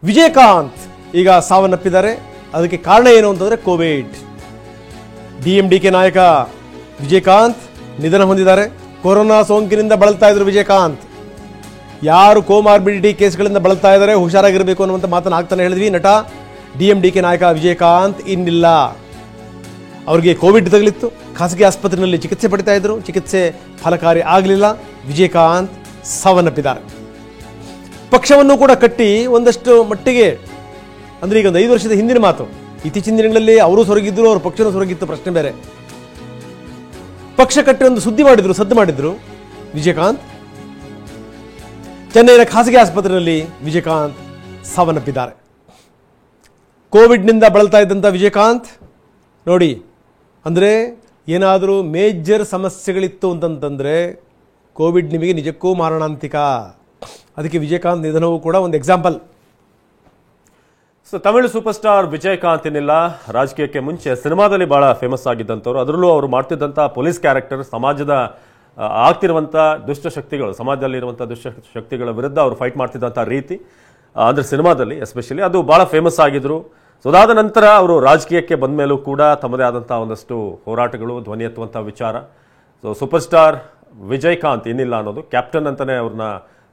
ವಿಜಯಕಾಂತ್ ಈಗ ಸಾವನ್ನಪ್ಪಿದ್ದಾರೆ. ಅದಕ್ಕೆ ಕಾರಣ ಏನು ಅಂತಂದ್ರೆ ಕೋವಿಡ್. ಡಿಎಂಡಿಕೆ ನಾಯಕ ವಿಜಯಕಾಂತ್ ನಿಧನ ಹೊಂದಿದ್ದಾರೆ. ಕೊರೋನಾ ಸೋಂಕಿನಿಂದ ಬಳಲ್ತಾ ಇದ್ರು ವಿಜಯಕಾಂತ್. ಯಾರು ಕೋಮಾರ್ಬಿಡಿಟಿ ಕೇಸ್ಗಳಿಂದ ಬಳಲ್ತಾ ಇದ್ದಾರೆ ಹುಷಾರಾಗಿರಬೇಕು ಅನ್ನುವಂಥ ಮಾತನ್ನು ಆಗ್ತಾನೆ ಹೇಳಿದ್ವಿ. ನಟ ಡಿಎಂಡಿಕೆ ನಾಯಕ ವಿಜಯಕಾಂತ್ ಇನ್ನಿಲ್ಲ. ಅವರಿಗೆ ಕೋವಿಡ್ ತಗಲಿತ್ತು. ಖಾಸಗಿ ಆಸ್ಪತ್ರೆಯಲ್ಲಿ ಚಿಕಿತ್ಸೆ ಪಡಿತಾ ಇದ್ರು. ಚಿಕಿತ್ಸೆ ಫಲಕಾರಿ ಆಗಲಿಲ್ಲ. ವಿಜಯಕಾಂತ್ ಸಾವನ್ನಪ್ಪಿದ್ದಾರೆ. ಪಕ್ಷವನ್ನು ಕೂಡ ಕಟ್ಟಿ ಒಂದಷ್ಟು ಮಟ್ಟಿಗೆ, ಅಂದರೆ ಈಗ ಒಂದು 5 ವರ್ಷದ ಹಿಂದಿನ ಮಾತು. ಇತ್ತೀಚಿನ ದಿನಗಳಲ್ಲಿ ಅವರು ಸೊರಗಿದ್ರು, ಅವ್ರ ಪಕ್ಷನೂ ಸೊರಗಿತ್ತು, ಪ್ರಶ್ನೆ ಬೇರೆ. ಪಕ್ಷ ಕಟ್ಟಿ ಒಂದು ಸದ್ದು ಮಾಡಿದ್ರು ವಿಜಯಕಾಂತ್. ಚೆನ್ನೈನ ಖಾಸಗಿ ಆಸ್ಪತ್ರೆಯಲ್ಲಿ ವಿಜಯಕಾಂತ್ ಸಾವನ್ನಪ್ಪಿದ್ದಾರೆ. ಕೋವಿಡ್ನಿಂದ ಬಳಲ್ತಾ ಇದ್ದಂಥ ವಿಜಯಕಾಂತ್ ನೋಡಿ, ಅಂದರೆ ಏನಾದರೂ ಮೇಜರ್ ಸಮಸ್ಯೆಗಳಿತ್ತು ಅಂತಂತಂದರೆ ಕೋವಿಡ್ ನಿಮಗೆ ನಿಜಕ್ಕೂ ಮಾರಣಾಂತಿಕ. ಅದಕ್ಕೆ ವಿಜಯಕಾಂತ್ ನಿಧನವೂ ಕೂಡ ಒಂದು example. So Tamil super star Vijayakanth ಏನಿಲ್ಲ, ರಾಜಕೀಯಕ್ಕೆ ಮುಂಚೆ ಸಿನಿಮಾದಲ್ಲಿ ಬಹಳ ಫೇಮಸ್ ಆಗಿದ್ದಂಥವ್ರು. ಅದರಲ್ಲೂ ಅವರು ಮಾಡ್ತಿದ್ದಂಥ ಪೊಲೀಸ್ ಕ್ಯಾರೆಕ್ಟರ್, ಸಮಾಜದ ಆಗ್ತಿರುವಂಥ ದುಷ್ಟಶಕ್ತಿಗಳು, ಸಮಾಜದಲ್ಲಿರುವಂಥ ದುಷ್ಟಶಕ್ತಿಗಳ ವಿರುದ್ಧ ಅವರು ಫೈಟ್ ಮಾಡ್ತಿದ್ದಂಥ ರೀತಿ, ಅಂದರೆ ಸಿನಿಮಾದಲ್ಲಿ ಎಸ್ಪೆಷಲಿ ಅದು ಬಹಳ ಫೇಮಸ್ ಆಗಿದ್ರು. ಸೊ ಅದಾದ ನಂತರ ಅವರು ರಾಜಕೀಯಕ್ಕೆ ಬಂದ ಮೇಲೂ ಕೂಡ ತಮ್ಮದೇ ಆದಂಥ ಒಂದಷ್ಟು ಹೋರಾಟಗಳು, ಧ್ವನಿ ಎತ್ತುವಂಥ ವಿಚಾರ. ಸೊ ಸೂಪರ್ ಸ್ಟಾರ್ ವಿಜಯಕಾಂತ್ ಏನಿಲ್ಲ ಅನ್ನೋದು ಕ್ಯಾಪ್ಟನ್ ಅಂತಲೇ ಅವ್ರನ್ನ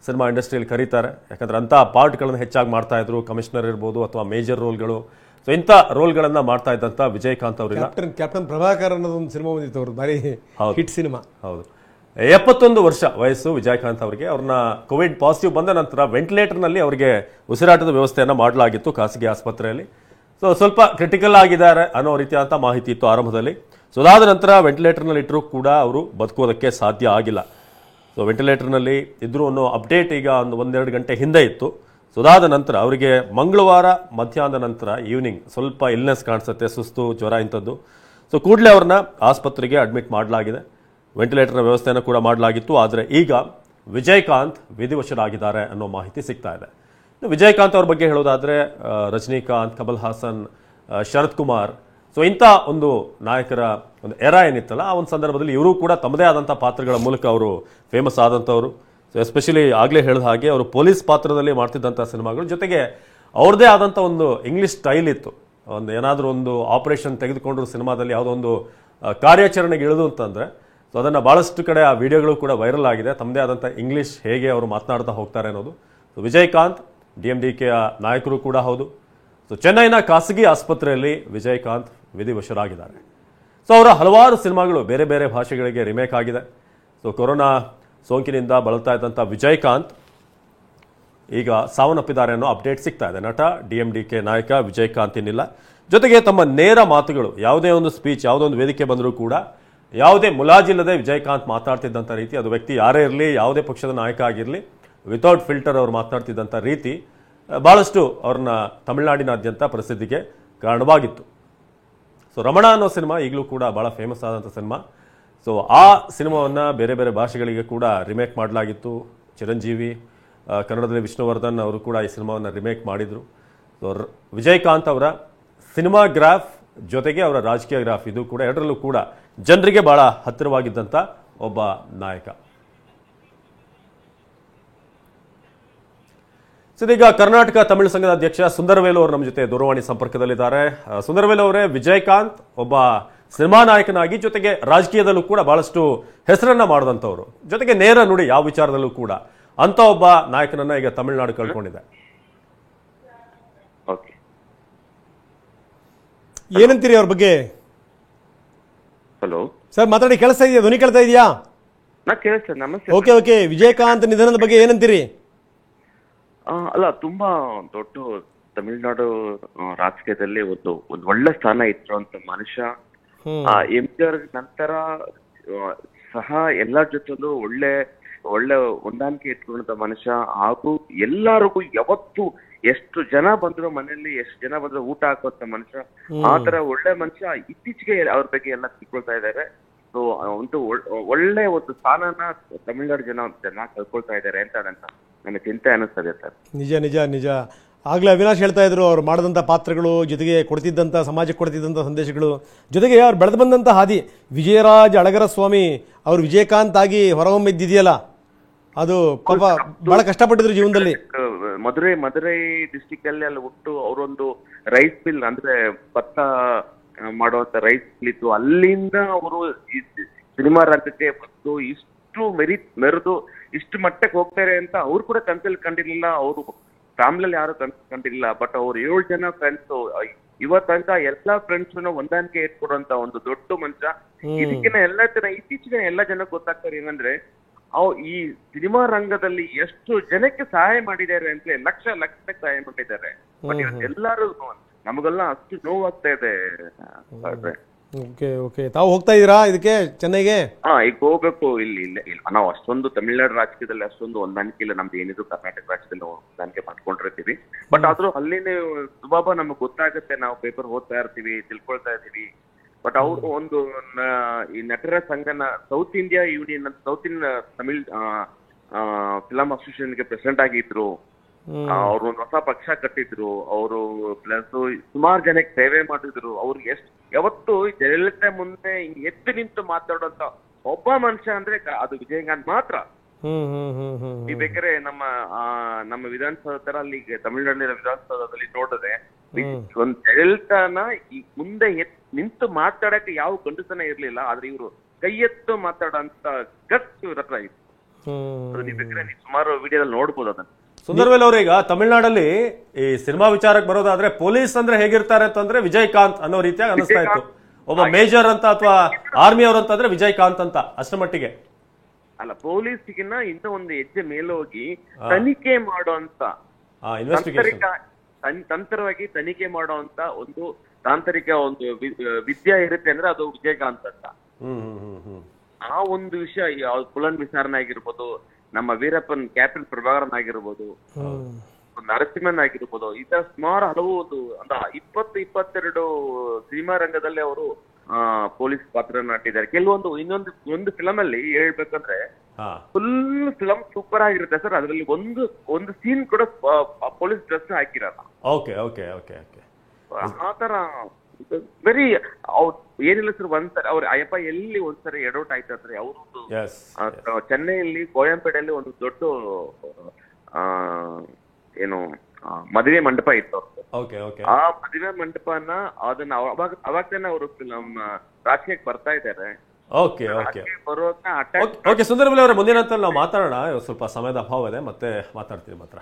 ಸಿನಿಮಾ ಇಂಡಸ್ಟ್ರಿಯಲ್ಲಿ ಕರೀತಾರೆ. ಯಾಕಂದ್ರೆ ಅಂಥ ಪಾರ್ಟ್ಗಳನ್ನು ಹೆಚ್ಚಾಗಿ ಮಾಡ್ತಾ ಇದ್ರು. ಕಮಿಷನರ್ ಇರ್ಬೋದು ಅಥವಾ ಮೇಜರ್ ರೋಲ್ಗಳು. ಸೊ ಇಂಥ ರೋಲ್ಗಳನ್ನು ಮಾಡ್ತಾ ಇದ್ದಂಥ ವಿಜಯಕಾಂತ್ ಅವರಿಲ್ಲ. ಕ್ಯಾಪ್ಟನ್ ಪ್ರಭಾಕರ್ ಅನ್ನೋದು ಒಂದು ಸಿನಿಮಾ ಬಂದಿತ್ತು ಅವ್ರದ್ದು, ಭಾರಿ ಹಿಟ್ ಸಿನಿಮಾ. ಹೌದು, 71 ವರ್ಷ ವಯಸ್ಸು ವಿಜಯಕಾಂತ್ ಅವರಿಗೆ. ಅವ್ರನ್ನ ಕೋವಿಡ್ ಪಾಸಿಟಿವ್ ಬಂದ ನಂತರ ವೆಂಟಿಲೇಟರ್ನಲ್ಲಿ ಅವರಿಗೆ ಉಸಿರಾಟದ ವ್ಯವಸ್ಥೆಯನ್ನು ಮಾಡಲಾಗಿತ್ತು ಖಾಸಗಿ ಆಸ್ಪತ್ರೆಯಲ್ಲಿ. ಸೊ ಸ್ವಲ್ಪ ಕ್ರಿಟಿಕಲ್ ಆಗಿದ್ದಾರೆ ಅನ್ನೋ ರೀತಿಯಾದಂಥ ಮಾಹಿತಿ ಇತ್ತು ಆರಂಭದಲ್ಲಿ. ಸೊ ಅದಾದ ನಂತರ ವೆಂಟಿಲೇಟರ್ನಲ್ಲಿ ಇಟ್ಟರೂ ಕೂಡ ಅವರು ಬದುಕೋದಕ್ಕೆ ಸಾಧ್ಯ ಆಗಿಲ್ಲ. ಸೊ ವೆಂಟಿಲೇಟರ್ನಲ್ಲಿ ಇದ್ರು ಅನ್ನೋ ಅಪ್ಡೇಟ್ ಈಗ ಒಂದೆರಡು ಗಂಟೆ ಹಿಂದೆ ಇತ್ತು. ಸೊ ಅದಾದ ನಂತರ ಅವರಿಗೆ ಮಂಗಳವಾರ ಮಧ್ಯಾಹ್ನದ ನಂತರ ಈವ್ನಿಂಗ್ ಸ್ವಲ್ಪ ಇಲ್ನೆಸ್ ಕಾಣಿಸುತ್ತೆ, ಸುಸ್ತು, ಜ್ವರ ಇಂಥದ್ದು. ಸೊ ಕೂಡಲೇ ಅವ್ರನ್ನ ಆಸ್ಪತ್ರೆಗೆ ಅಡ್ಮಿಟ್ ಮಾಡಲಾಗಿದೆ. ವೆಂಟಿಲೇಟರ್ನ ವ್ಯವಸ್ಥೆಯನ್ನು ಕೂಡ ಮಾಡಲಾಗಿತ್ತು. ಆದರೆ ಈಗ ವಿಜಯಕಾಂತ್ ವಿಧಿವಶರಾಗಿದ್ದಾರೆ ಅನ್ನೋ ಮಾಹಿತಿ ಸಿಗ್ತಾ ಇದೆ. ವಿಜಯಕಾಂತ್ ಅವ್ರ ಬಗ್ಗೆ ಹೇಳೋದಾದ್ರೆ ರಜನಿಕಾಂತ್, ಕಮಲ್ ಹಾಸನ್, ಶರತ್ ಕುಮಾರ್, ಸೊ ಇಂಥ ಒಂದು ನಾಯಕರ ಒಂದು ಎರ ಏನಿತ್ತಲ್ಲ, ಆ ಒಂದು ಸಂದರ್ಭದಲ್ಲಿ ಇವರು ಕೂಡ ತಮ್ಮದೇ ಆದಂಥ ಪಾತ್ರಗಳ ಮೂಲಕ ಅವರು ಫೇಮಸ್ ಆದಂಥವ್ರು. ಸೊ ಎಸ್ಪೆಷಲಿ ಆಗಲೇ ಹೇಳಿದ ಹಾಗೆ ಅವರು ಪೊಲೀಸ್ ಪಾತ್ರದಲ್ಲಿ ಮಾಡ್ತಿದ್ದಂಥ ಸಿನಿಮಾಗಳು, ಜೊತೆಗೆ ಅವ್ರದ್ದೇ ಆದಂಥ ಒಂದು ಇಂಗ್ಲಿಷ್ ಸ್ಟೈಲ್ ಇತ್ತು. ಒಂದು ಏನಾದರೂ ಒಂದು ಆಪರೇಷನ್ ತೆಗೆದುಕೊಂಡ್ರು ಸಿನಿಮಾದಲ್ಲಿ, ಯಾವುದೋ ಒಂದು ಕಾರ್ಯಾಚರಣೆಗೆ ಇಳಿದು ಅಂತಂದರೆ, ಸೊ ಅದನ್ನು ಭಾಳಷ್ಟು ಕಡೆ ಆ ವಿಡಿಯೋಗಳು ಕೂಡ ವೈರಲ್ ಆಗಿದೆ. ತಮ್ಮದೇ ಆದಂಥ ಇಂಗ್ಲಿಷ್ ಹೇಗೆ ಅವರು ಮಾತನಾಡ್ತಾ ಹೋಗ್ತಾರೆ ಅನ್ನೋದು. ಸೊ ವಿಜಯಕಾಂತ್ ಡಿಎಂಡಿಕೆಯ ನಾಯಕರು ಕೂಡ ಹೌದು. ಸೊ ಚೆನ್ನೈನ ಖಾಸಗಿ ಆಸ್ಪತ್ರೆಯಲ್ಲಿ ವಿಜಯಕಾಂತ್ ವಿಧಿವಶರಾಗಿದ್ದಾರೆ. ಸೊ ಅವರ ಹಲವಾರು ಸಿನಿಮಾಗಳು ಬೇರೆ ಬೇರೆ ಭಾಷೆಗಳಿಗೆ ರಿಮೇಕ್ ಆಗಿದೆ. ಸೊ ಕೊರೋನಾ ಸೋಂಕಿನಿಂದ ಬಳಲ್ತಾ ಇದ್ದಂಥ ವಿಜಯಕಾಂತ್ ಈಗ ಸಾವನ್ನಪ್ಪಿದ್ದಾರೆ ಅನ್ನೋ ಅಪ್ಡೇಟ್ ಸಿಗ್ತಾ ಇದೆ. ನಟ ಡಿಎಂಡಿಕೆ ನಾಯಕ ವಿಜಯಕಾಂತ್ ಏನಿಲ್ಲ. ಜೊತೆಗೆ ತಮ್ಮ ನೇರ ಮಾತುಗಳು, ಯಾವುದೇ ಒಂದು ಸ್ಪೀಚ್, ಯಾವುದೋ ಒಂದು ವೇದಿಕೆ ಬಂದರೂ ಕೂಡ ಯಾವುದೇ ಮುಲಾಜಿಲ್ಲದೆ ವಿಜಯಕಾಂತ್ ಮಾತನಾಡ್ತಿದ್ದಂಥ ರೀತಿ, ಅದು ವ್ಯಕ್ತಿ ಯಾರೇ ಇರಲಿ, ಯಾವುದೇ ಪಕ್ಷದ ನಾಯಕ ಆಗಿರಲಿ, ವಿತೌಟ್ ಫಿಲ್ಟರ್ ಅವ್ರು ಮಾತನಾಡ್ತಿದ್ದಂಥ ರೀತಿ ಭಾಳಷ್ಟು ಅವ್ರನ್ನ ತಮಿಳುನಾಡಿನಾದ್ಯಂತ ಪ್ರಸಿದ್ಧಿಗೆ ಕಾರಣವಾಗಿತ್ತು. ಸೊ ರಮಣ ಅನ್ನೋ ಸಿನಿಮಾ ಈಗಲೂ ಕೂಡ ಭಾಳ ಫೇಮಸ್ ಆದಂಥ ಸಿನಿಮಾ. ಸೊ ಆ ಸಿನಿಮಾವನ್ನು ಬೇರೆ ಬೇರೆ ಭಾಷೆಗಳಿಗೆ ಕೂಡ ರಿಮೇಕ್ ಮಾಡಲಾಗಿತ್ತು. ಚಿರಂಜೀವಿ, ಕನ್ನಡದಲ್ಲಿ ವಿಷ್ಣುವರ್ಧನ್ ಅವರು ಕೂಡ ಈ ಸಿನಿಮಾವನ್ನು ರಿಮೇಕ್ ಮಾಡಿದರು. ಸೊ ವಿಜಯಕಾಂತ್ ಅವರ ಸಿನಿಮಾ ಗ್ರಾಫ್ ಜೊತೆಗೆ ಅವರ ರಾಜಕೀಯ ಗ್ರಾಫ್, ಇದು ಕೂಡ ಎರಡರಲ್ಲೂ ಕೂಡ ಜನರಿಗೆ ಬಹಳ ಹತ್ತಿರವಾಗಿದ್ದಂಥ ಒಬ್ಬ ನಾಯಕ. ಇದೀಗ ಕರ್ನಾಟಕ ತಮಿಳು ಸಂಘದ ಅಧ್ಯಕ್ಷ ಸುಂದರವೇಲು ಅವರು ನಮ್ಮ ಜೊತೆ ದೂರವಾಣಿ ಸಂಪರ್ಕದಲ್ಲಿದ್ದಾರೆ. ಸುಂದರವೇಲು ಅವರೇ, ವಿಜಯಕಾಂತ್ ಒಬ್ಬ ಸಿನಿಮಾ ನಾಯಕನಾಗಿ ಜೊತೆಗೆ ರಾಜಕೀಯದಲ್ಲೂ ಕೂಡ ಬಹಳಷ್ಟು ಹೆಸರನ್ನ ಮಾಡಿದಂಥವ್ರು, ಜೊತೆಗೆ ನೇರ ನುಡಿ ಯಾವ ವಿಚಾರದಲ್ಲೂ ಕೂಡ ಅಂತ ಒಬ್ಬ ನಾಯಕನನ್ನ ಈಗ ತಮಿಳುನಾಡು ಕಳ್ಕೊಂಡಿದೆ. ಏನಂತೀರಿ ಅವ್ರ ಬಗ್ಗೆ? ಹಲೋ ಸರ್, ಮಾತಾಡಿ. ಕೇಳಿಸ್ತಾ ಇದೆಯಾ? ಧ್ವನಿ ಕೇಳ್ತಾ ಇದೆಯಾ? ನಮಸ್ತೆ. ಓಕೆ. ವಿಜಯಕಾಂತ್ ನಿಧನದ ಬಗ್ಗೆ ಏನಂತೀರಿ? ಅಲ್ಲ, ತುಂಬಾ ದೊಡ್ಡ ತಮಿಳುನಾಡು ರಾಜಕೀಯದಲ್ಲಿ ಒಂದು ಒಳ್ಳೆ ಸ್ಥಾನ ಇಟ್ಟಿರುವಂತ ಮನುಷ್ಯ. ಎಂಜಿಆರ್ ನಂತರ ಸಹ ಎಲ್ಲರ ಜೊತೆಲೂ ಒಳ್ಳೆ ಹೊಂದಾಣಿಕೆ ಇಟ್ಕೊಂಡಂತ ಮನುಷ್ಯ. ಹಾಗೂ ಎಲ್ಲರಿಗೂ ಯಾವತ್ತು ಎಷ್ಟು ಜನ ಬಂದ್ರು ಮನೆಯಲ್ಲಿ, ಎಷ್ಟು ಜನ ಬಂದ್ರು ಊಟ ಹಾಕುವಂತ ಮನುಷ್ಯ. ಆ ತರ ಒಳ್ಳೆ ಮನುಷ್ಯ. ಇತ್ತೀಚೆಗೆ ಅವ್ರ ಬಗ್ಗೆ ಎಲ್ಲ ತಿಳ್ಕೊಳ್ತಾ ಇದ್ದಾರೆ. ಸೊ ಒಂದು ಒಳ್ಳೆ ಒಂದು ಸ್ಥಾನನ ತಮಿಳುನಾಡು ಜನ ಕಳ್ಕೊಳ್ತಾ ಇದ್ದಾರೆ ಅಂತ ನನಗೆ ಚಿಂತೆ ಅನಿಸ್ತದೆ ಸರ್. ನಿಜ. ಆಗ್ಲೇ ಅವಿನಾಶ್ ಹೇಳ್ತಾ ಇದ್ರು, ಅವ್ರು ಮಾಡಿದಂಥ ಪಾತ್ರಗಳು, ಜೊತೆಗೆ ಕೊಡ್ತಿದ್ದಂಥ ಸಮಾಜಕ್ಕೆ ಕೊಡ್ತಿದ್ದಂಥ ಸಂದೇಶಗಳು, ಜೊತೆಗೆ ಅವ್ರು ಬೆಳೆದು ಬಂದಂಥ ಹಾದಿ. ವಿಜಯರಾಜ್ ಅಳಗರ ಸ್ವಾಮಿ ಅವರು ವಿಜಯಕಾಂತ್ ಆಗಿ ಹೊರಹೊಮ್ಮಿದ್ದಿದೆಯಲ್ಲ, ಅದು ಪಾಪ ಬಹಳ ಕಷ್ಟಪಟ್ಟಿದ್ರು ಜೀವನದಲ್ಲಿ. ಮಧುರೈ ಡಿಸ್ಟಿಕ್ ಅಲ್ಲಿ ಅಲ್ಲಿ ಹುಟ್ಟು ಅವರೊಂದು ರೈಸ್ ಮಿಲ್ ಅಂದ್ರೆ ಭತ್ತ ಮಾಡುವಂತ ರೈಸ್ ಮಿಲ್ ಇತ್ತು. ಅಲ್ಲಿಂದ ಅವರು ಸಿನಿಮಾ ರಂಗಕ್ಕೆ ಬಂದು ಇಷ್ಟು ಮೆರೆದು ಇಷ್ಟು ಮಟ್ಟಕ್ಕೆ ಹೋಗ್ತಾರೆ ಅಂತ ಅವ್ರು ಕೂಡ ಕನ್ಸಲ್ಲಿ ಕಂಡಿರ್ಲಿಲ್ಲ. ಅವರು ಫ್ಯಾಮಿಲಿಯಲ್ಲಿ ಯಾರು ಕಂಡಿಲ್ಲ. ಬಟ್ ಅವ್ರು 7 ಜನ ಫ್ರೆಂಡ್ಸ್ ಇವತ್ತಂಕ ಎಲ್ಲಾ ಫ್ರೆಂಡ್ಸ್ ಹೊಂದಾಣಿಕೆ ಇಟ್ಕೊಡುವಂತ ಒಂದು ದೊಡ್ಡ ಮನುಷ್ಯ. ಇದಕ್ಕಿನ್ನ ಇತ್ತೀಚಿನ ಎಲ್ಲಾ ಜನಕ್ಕೆ ಗೊತ್ತಾಗ್ತಾರೆ ಏನಂದ್ರೆ ಈ ಸಿನಿಮಾ ರಂಗದಲ್ಲಿ ಎಷ್ಟು ಜನಕ್ಕೆ ಸಹಾಯ ಮಾಡಿದ್ದಾರೆ ಅಂದ್ರೆ ಲಕ್ಷ ಸಹಾಯ ಮಾಡಿದ್ದಾರೆ. ಬಟ್ ಎಲ್ಲರೂ ನಮಗೆಲ್ಲ ಅಷ್ಟು ನೋವಾಗ್ತಾ ಇದೆ. ಓಕೆ ಓಕೆ, ತಾವು ಹೋಗ್ತಾ ಇದೀರಾ ಇದಕ್ಕೆ ಚೆನ್ನೈಗೆ? ಈಗ ಹೋಗ್ಬೇಕು. ಇಲ್ಲ ನಾವು ಅಷ್ಟೊಂದು ತಮಿಳ್ನಾಡು ರಾಜಕೀಯದಲ್ಲಿ ಅಷ್ಟೊಂದು ಹೊಂದಾಣಿಕೆ ಇಲ್ಲ. ನಮ್ದು ಏನಿದ್ರು ಕರ್ನಾಟಕ ರಾಜ್ಯದಲ್ಲಿ ಹೊಂದಾಣಿಕೆ ಮಾಡ್ಕೊಂಡಿರ್ತೀವಿ. ಬಟ್ ಆದ್ರೂ ಅಲ್ಲಿನೇ ಸುಭಾವ ನಮಗ್ ಗೊತ್ತಾಗುತ್ತೆ. ನಾವು ಪೇಪರ್ ಓದ್ತಾ ಇರ್ತೀವಿ, ತಿಳ್ಕೊಳ್ತಾ ಇರ್ತೀವಿ. ಬಟ್ ಅವ್ರು ಒಂದು ಈ ನಟರ ಸಂಘನ ಸೌತ್ ಇಂಡಿಯಾ ಯೂನಿಯನ್ ಅಂತ ಸೌತ್ ಇಂಡಿಯನ್ ತಮಿಳ್ ಫಿಲಂ ಅಸೋಸಿಯೇಷನ್ಗೆ ಪ್ರೆಸಿಡೆಂಟ್ ಆಗಿದ್ರು. ಅವ್ರು ಒಂದು ಹೊಸ ಪಕ್ಷ ಕಟ್ಟಿದ್ರು. ಅವರು ಪ್ಲಸ್ ಸುಮಾರು ಜನಕ್ಕೆ ಸೇವೆ ಮಾಡಿದ್ರು. ಅವ್ರಿಗೆ ಯಾವತ್ತು ಜಯಲಲಿತಾ ಮುಂದೆ ಎದ್ದು ನಿಂತು ಮಾತಾಡುವಂತ ಒಬ್ಬ ಮನುಷ್ಯ ಅಂದ್ರೆ ಅದು ವಿಜಯಕಾಂತ್ ಮಾತ್ರ. ಈ ಬೇಕಾದ್ರೆ ನಮ್ಮ ವಿಧಾನಸೌಧ ಅಲ್ಲಿ ತಮಿಳುನಾಡಿನ ವಿಧಾನಸೌಧದಲ್ಲಿ ನೋಡಿದ್ರೆ ಒಂದು ಜಯಲಲಿತಾನ ಈ ಮುಂದೆ ನಿಂತು ಮಾತಾಡಕ್ಕೆ ಯಾವ ಗಂಡಸನ ಇರ್ಲಿಲ್ಲ. ಆದ್ರೆ ಇವರು ಕೈ ಎತ್ತು ಮಾತಾಡೋಂತ ಗಟ್ಸ್ ಇವ್ರ ಹತ್ರ ಇತ್ತು. ನೀವು ಬೇಕಾದ್ರೆ ನೀವು ಸುಮಾರು ವಿಡಿಯೋದಲ್ಲಿ ನೋಡ್ಬೋದು ಅದನ್ನ. ಸುಂದರ್ವೇಲ್ ಅವರು, ಈಗ ತಮಿಳ್ನಾಡಲ್ಲಿ ಈ ಸಿನಿಮಾ ವಿಚಾರಕ್ಕೆ ಬರೋದಾದ್ರೆ ಪೊಲೀಸ್ ಅಂದ್ರೆ ಹೇಗಿರ್ತಾರೆ ಅಂತಂದ್ರೆ ವಿಜಯಕಾಂತ್ ಅನ್ನೋ ರೀತಿಯಾಗಿ ಅನಿಸ್ತಾ ಇತ್ತು. ಒಬ್ಬ ಮೇಜರ್ ಅಂತ ಅಥವಾ ಆರ್ಮಿ ಅವರು ಅಂತಂದ್ರೆ ವಿಜಯಕಾಂತ್ ಅಂತ ಅಷ್ಟರ ಮಟ್ಟಿಗೆ ಅಲ್ಲ. ಪೊಲೀಸ್ಗಿನ್ನ ಇನ್ನೂ ಒಂದು ಹೆಜ್ಜೆ ಮೇಲೋಗಿ ತನಿಖೆ ಮಾಡುವಂತ ತಂತ್ರವಾಗಿ ತನಿಖೆ ಮಾಡುವಂತ ಒಂದು ತಾಂತ್ರಿಕ ಒಂದು ವಿದ್ಯೆ ಇರುತ್ತೆ ಅಂದ್ರೆ ಅದು ವಿಜಯಕಾಂತ್ ಅಂತ. ಆ ಒಂದು ವಿಷಯ ಪುಲನ್ ವಿಚಾರಣೆ ಆಗಿರ್ಬೋದು, ನಮ್ಮ ವೀರಪ್ಪನ್ ಕ್ಯಾಪ್ಟನ್ ಪ್ರಭಾಕರನ್ ಆಗಿರ್ಬೋದು, ನರಸಿಂಹನ್ ಆಗಿರ್ಬೋದು, ಈ ತರ ಸುಮಾರು ಹಲವು 22 ಸಿನಿಮಾ ರಂಗದಲ್ಲಿ ಅವರು ಪೊಲೀಸ್ ಪಾತ್ರ ನಟಿದ್ದಾರೆ. ಇನ್ನೊಂದು ಫಿಲಂ ಅಲ್ಲಿ ಹೇಳ್ಬೇಕಂದ್ರೆ ಫುಲ್ ಫಿಲಂ ಸೂಪರ್ ಆಗಿರುತ್ತೆ ಸರ್. ಅದರಲ್ಲಿ ಒಂದು ಸೀನ್ ಕೂಡ ಪೊಲೀಸ್ ಡ್ರೆಸ್ ಹಾಕಿರಲ್ಲ. ಆತರ ವೆರಿ ಏನಿಲ್ಲ ಸರ್. ಒಂದ್ಸರಿ ಅವ್ರ ಅಯ್ಯಪ್ಪ ಎಲ್ಲಿ ಒಂದ್ಸರಿ ಎಡೌಟ್ ಆಯ್ತಂದ್ರೆ ಅವರು ಚೆನ್ನೈಯಲ್ಲಿ ಕೋಯಂಪೇಟೆಯಲ್ಲಿ ಒಂದು ದೊಡ್ಡ ಏನು ಮದುವೆ ಮಂಟಪ ಇತ್ತು ಅವ್ರದ್ದು. ಆ ಮದುವೆ ಮಂಟಪನ ಅದನ್ನ ಅವಾಗ ತಾನೆ ಅವರು ರಾಜಕೀಯಕ್ಕೆ ಬರ್ತಾ ಇದ್ದಾರೆ. ಸುಂದರವೇಲ್ ಅವರ ಮುಂದಿನ ನಾವು ಮಾತಾಡೋಣ. ಸ್ವಲ್ಪ ಸಮಯದ ಅಭಾವ ಇದೆ, ಮತ್ತೆ ಮಾತಾಡ್ತೀವಿ ಮಾತ್ರ.